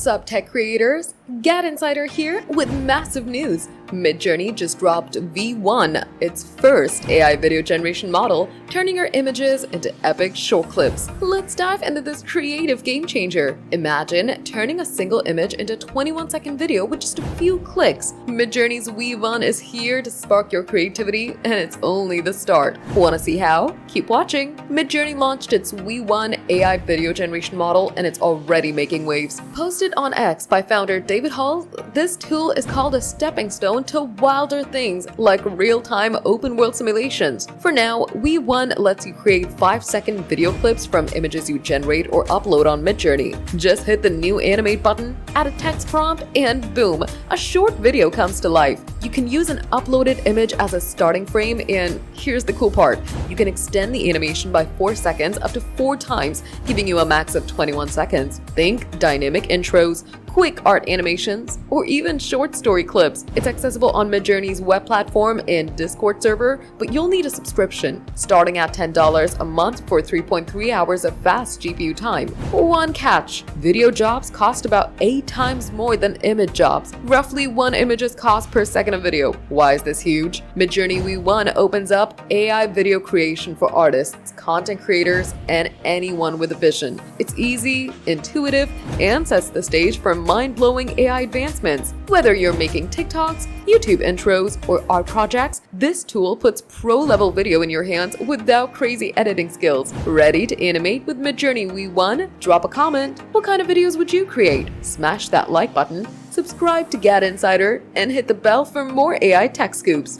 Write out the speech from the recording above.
What's up, tech creators? GadInsider here with massive news. Midjourney just dropped V1, its first AI video generation model, turning your images into epic short clips. Let's dive into this creative game changer. Imagine turning a single image into a 21-second video with just a few clicks. Midjourney's V1 is here to spark your creativity, and it's only the start. Want to see how? Keep watching. Midjourney launched its V1 AI video generation model, and it's already making waves. Posted on X by founder David Holz, this tool is called a stepping stone to wilder things like real-time open-world simulations. For now, V1 lets you create 5-second video clips from images you generate or upload on Midjourney. Just hit the new animate button, add a text prompt, and boom, a short video comes to life. You can use an uploaded image as a starting frame, and here's the cool part. You can extend the animation by 4 seconds up to 4 times, giving you a max of 21 seconds. Think dynamic intros, quick art animations, or even short story clips. It's accessible on Midjourney's web platform and Discord server, but you'll need a subscription, starting at $10 a month for 3.3 hours of fast GPU time. One catch: video jobs cost about 8 times more than image jobs. Roughly 1 image's cost per second of video. Why is this huge? Midjourney V1 opens up AI video creation for artists, content creators, and anyone with a vision. It's easy, intuitive, and sets the stage for mind-blowing AI advancements. Whether you're making TikToks, YouTube intros, or art projects, this tool puts pro-level video in your hands without crazy editing skills. Ready to animate with Midjourney V1? Drop a comment. What kind of videos would you create? Smash that like button, subscribe to GadInsider, and hit the bell for more AI tech scoops.